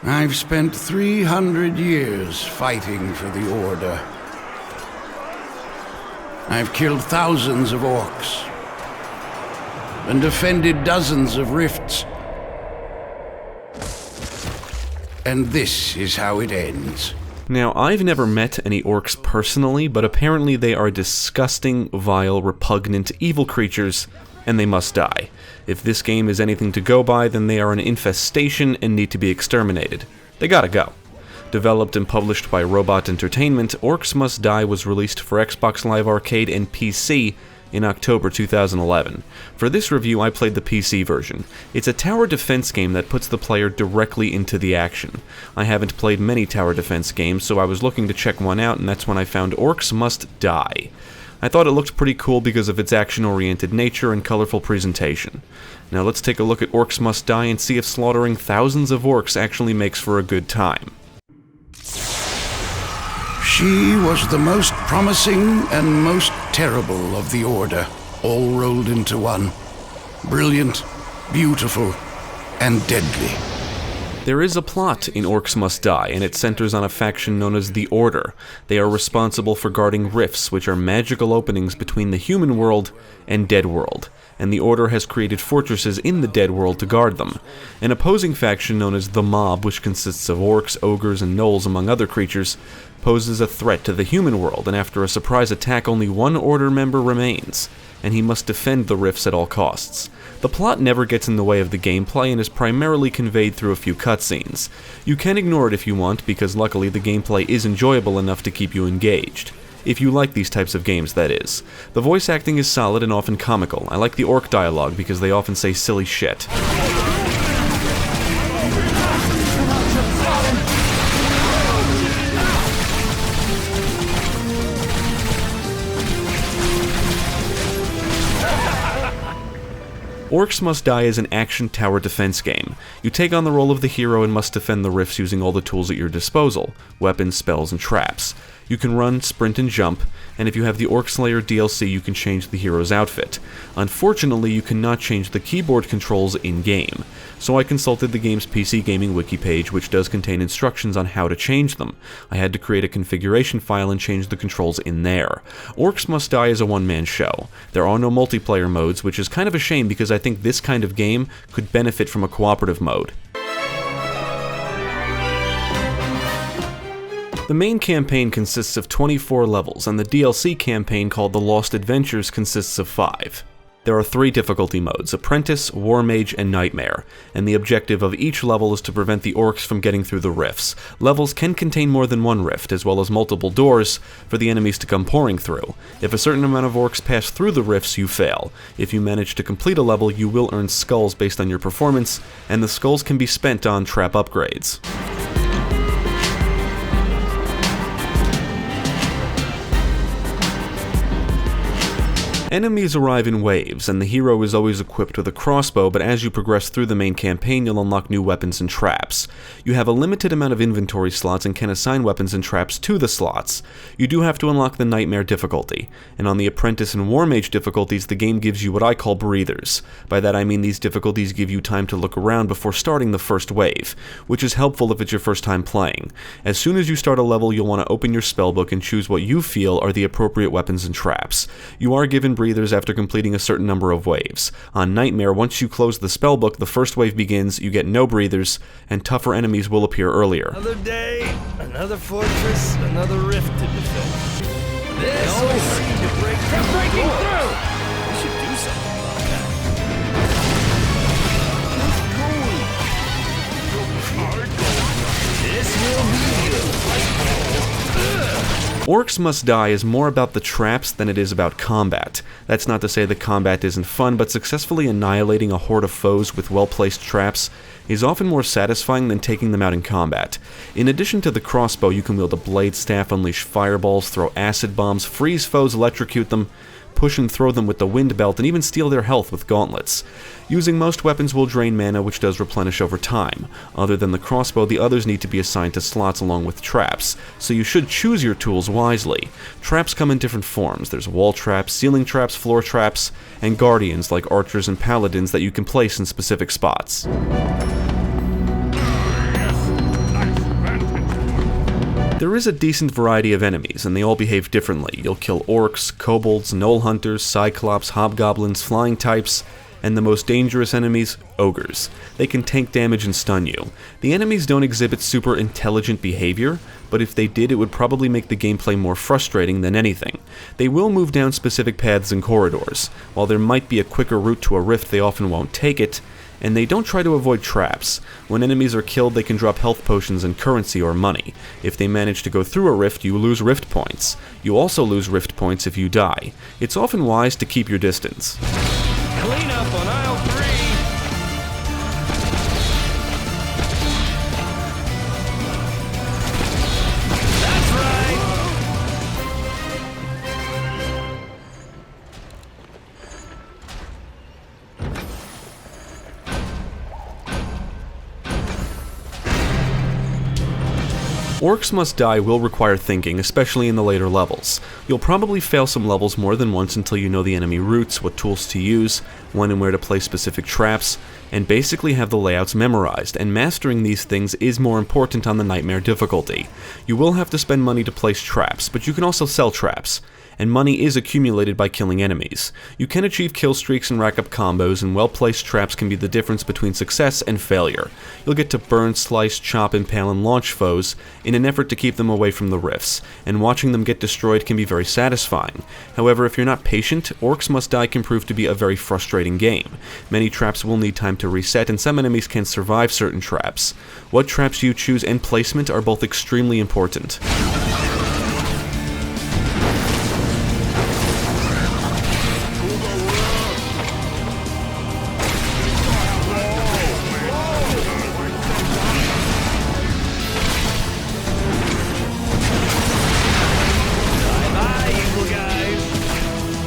I've spent 300 years fighting for the Order. I've killed thousands of orcs and defended dozens of rifts. And this is how it ends. Now, I've never met any orcs personally, but apparently they are disgusting, vile, repugnant, evil creatures, and they must die. If this game is anything to go by, then they are an infestation and need to be exterminated. They gotta go. Developed and published by Robot Entertainment, Orcs Must Die was released for Xbox Live Arcade and PC in October 2011. For this review, I played the PC version. It's a tower defense game that puts the player directly into the action. I haven't played many tower defense games, so I was looking to check one out, and that's when I found Orcs Must Die. I thought it looked pretty cool because of its action-oriented nature and colorful presentation. Now let's take a look at Orcs Must Die and see if slaughtering thousands of orcs actually makes for a good time. She was the most promising and most terrible of the Order, all rolled into one. Brilliant, beautiful, and deadly. There is a plot in Orcs Must Die, and it centers on a faction known as the Order. They are responsible for guarding rifts, which are magical openings between the human world and Dead World, and the Order has created fortresses in the Dead World to guard them. An opposing faction known as the Mob, which consists of orcs, ogres, and gnolls among other creatures, poses a threat to the human world, and after a surprise attack only one Order member remains, and he must defend the rifts at all costs. The plot never gets in the way of the gameplay and is primarily conveyed through a few cutscenes. You can ignore it if you want, because luckily the gameplay is enjoyable enough to keep you engaged. If you like these types of games, that is. The voice acting is solid and often comical. I like the orc dialogue because they often say silly shit. Orcs Must Die is an action tower defense game. You take on the role of the hero and must defend the rifts using all the tools at your disposal: weapons, spells, and traps. You can run, sprint, and jump, and if you have the Orc Slayer DLC, you can change the hero's outfit. Unfortunately, you cannot change the keyboard controls in-game, so I consulted the game's PC Gaming wiki page, which does contain instructions on how to change them. I had to create a configuration file and change the controls in there. Orcs Must Die is a one-man show. There are no multiplayer modes, which is kind of a shame because I think this kind of game could benefit from a cooperative mode. The main campaign consists of 24 levels, and the DLC campaign called The Lost Adventures consists of 5. There are 3 difficulty modes: Apprentice, War Mage, and Nightmare, and the objective of each level is to prevent the orcs from getting through the rifts. Levels can contain more than one rift, as well as multiple doors for the enemies to come pouring through. If a certain amount of orcs pass through the rifts, you fail. If you manage to complete a level, you will earn skulls based on your performance, and the skulls can be spent on trap upgrades. Enemies arrive in waves, and the hero is always equipped with a crossbow, but as you progress through the main campaign, you'll unlock new weapons and traps. You have a limited amount of inventory slots and can assign weapons and traps to the slots. You do have to unlock the Nightmare difficulty, and on the Apprentice and War Mage difficulties, the game gives you what I call breathers. By that I mean these difficulties give you time to look around before starting the first wave, which is helpful if it's your first time playing. As soon as you start a level, you'll want to open your spellbook and choose what you feel are the appropriate weapons and traps. You are given breathers after completing a certain number of waves. On Nightmare, once you close the spellbook, the first wave begins, you get no breathers, and tougher enemies will appear earlier. Another day, another fortress, another rift to defend. This always seem to break through. Breaking through! We should do something about that. This will be good. Orcs Must Die is more about the traps than it is about combat. That's not to say the combat isn't fun, but successfully annihilating a horde of foes with well-placed traps is often more satisfying than taking them out in combat. In addition to the crossbow, you can wield a blade staff, unleash fireballs, throw acid bombs, freeze foes, electrocute them, push and throw them with the wind belt, and even steal their health with gauntlets. Using most weapons will drain mana, which does replenish over time. Other than the crossbow, the others need to be assigned to slots along with traps, so you should choose your tools wisely. Traps come in different forms. There's wall traps, ceiling traps, floor traps, and guardians like archers and paladins that you can place in specific spots. There is a decent variety of enemies, and they all behave differently. You'll kill orcs, kobolds, gnoll hunters, cyclops, hobgoblins, flying types, and the most dangerous enemies, ogres. They can tank damage and stun you. The enemies don't exhibit super intelligent behavior, but if they did, it would probably make the gameplay more frustrating than anything. They will move down specific paths and corridors. While there might be a quicker route to a rift, they often won't take it, and they don't try to avoid traps. When enemies are killed, they can drop health potions and currency or money. If they manage to go through a rift, you lose rift points. You also lose rift points if you die. It's often wise to keep your distance. Clean up on aisle 3. That's right. Orcs Must Die will require thinking, especially in the later levels. You'll probably fail some levels more than once until you know the enemy routes, what tools to use, when and where to place specific traps, and basically have the layouts memorized, and mastering these things is more important on the Nightmare difficulty. You will have to spend money to place traps, but you can also sell traps, and money is accumulated by killing enemies. You can achieve kill streaks and rack up combos, and well-placed traps can be the difference between success and failure. You'll get to burn, slice, chop, impale, and launch foes in an effort to keep them away from the rifts, and watching them get destroyed can be very satisfying. However, if you're not patient, Orcs Must Die can prove to be a very frustrating game. Many traps will need time to reset, and some enemies can survive certain traps. What traps you choose and placement are both extremely important.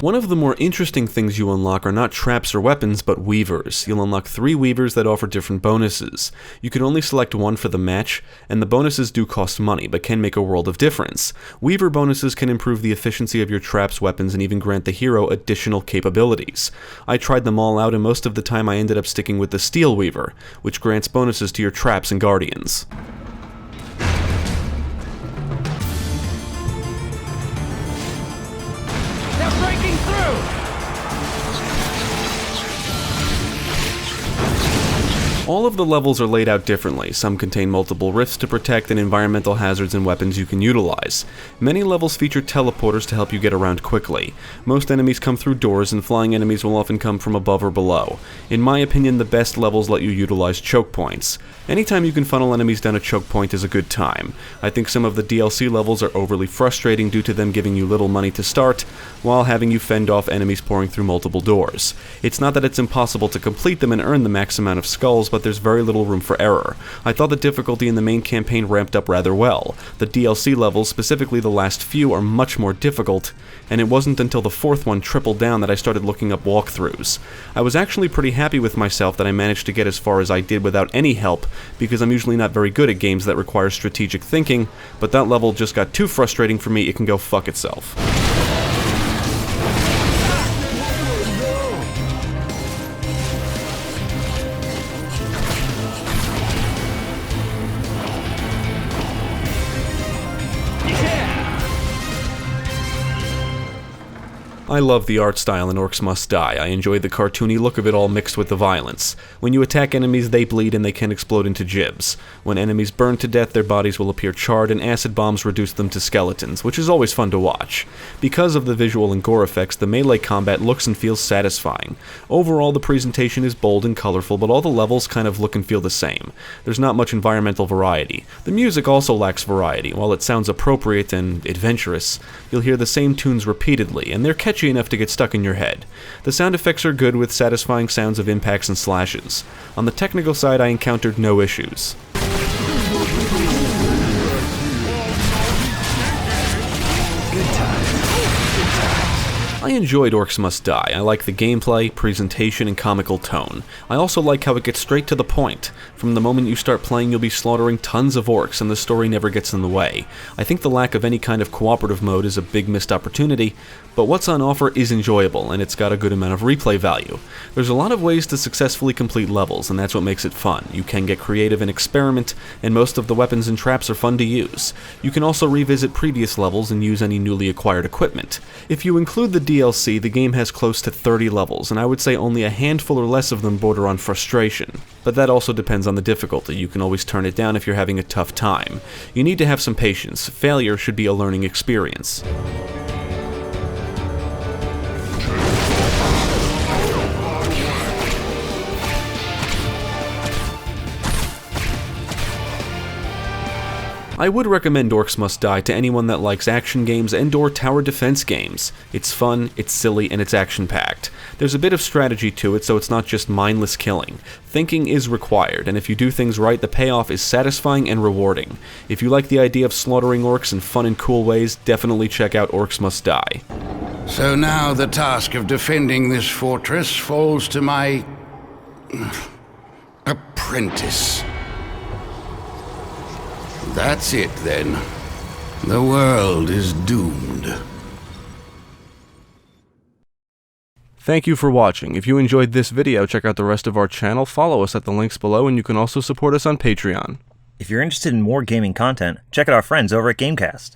One of the more interesting things you unlock are not traps or weapons, but weavers. You'll unlock 3 weavers that offer different bonuses. You can only select one for the match, and the bonuses do cost money, but can make a world of difference. Weaver bonuses can improve the efficiency of your traps, weapons, and even grant the hero additional capabilities. I tried them all out, and most of the time I ended up sticking with the Steel Weaver, which grants bonuses to your traps and guardians. Breaking through! All of the levels are laid out differently. Some contain multiple rifts to protect and environmental hazards and weapons you can utilize. Many levels feature teleporters to help you get around quickly. Most enemies come through doors, and flying enemies will often come from above or below. In my opinion, the best levels let you utilize choke points. Anytime you can funnel enemies down a choke point is a good time. I think some of the DLC levels are overly frustrating due to them giving you little money to start, while having you fend off enemies pouring through multiple doors. It's not that it's impossible to complete them and earn the max amount of skulls, but there's very little room for error. I thought the difficulty in the main campaign ramped up rather well. The DLC levels, specifically the last few, are much more difficult, and it wasn't until the 4th one tripled down that I started looking up walkthroughs. I was actually pretty happy with myself that I managed to get as far as I did without any help, because I'm usually not very good at games that require strategic thinking, but that level just got too frustrating for me. It can go fuck itself. I love the art style in Orcs Must Die. I enjoy the cartoony look of it all mixed with the violence. When you attack enemies, they bleed and they can explode into gibs. When enemies burn to death, their bodies will appear charred, and acid bombs reduce them to skeletons, which is always fun to watch. Because of the visual and gore effects, the melee combat looks and feels satisfying. Overall, the presentation is bold and colorful, but all the levels kind of look and feel the same. There's not much environmental variety. The music also lacks variety. While it sounds appropriate and adventurous, you'll hear the same tunes repeatedly, and they're catchy enough to get stuck in your head. The sound effects are good, with satisfying sounds of impacts and slashes. On the technical side, I encountered no issues. I enjoyed Orcs Must Die. I like the gameplay, presentation, and comical tone. I also like how it gets straight to the point. From the moment you start playing, you'll be slaughtering tons of orcs, and the story never gets in the way. I think the lack of any kind of cooperative mode is a big missed opportunity, but what's on offer is enjoyable, and it's got a good amount of replay value. There's a lot of ways to successfully complete levels, and that's what makes it fun. You can get creative and experiment, and most of the weapons and traps are fun to use. You can also revisit previous levels and use any newly acquired equipment. If you include the DLC, the game has close to 30 levels, and I would say only a handful or less of them border on frustration. But that also depends on the difficulty. You can always turn it down if you're having a tough time. You need to have some patience. Failure should be a learning experience. I would recommend Orcs Must Die to anyone that likes action games and/or tower defense games. It's fun, it's silly, and it's action-packed. There's a bit of strategy to it, so it's not just mindless killing. Thinking is required, and if you do things right, the payoff is satisfying and rewarding. If you like the idea of slaughtering orcs in fun and cool ways, definitely check out Orcs Must Die. So now the task of defending this fortress falls to my apprentice. That's it, then. The world is doomed. Thank you for watching. If you enjoyed this video, check out the rest of our channel, follow us at the links below, and you can also support us on Patreon. If you're interested in more gaming content, check out our friends over at Gamecast.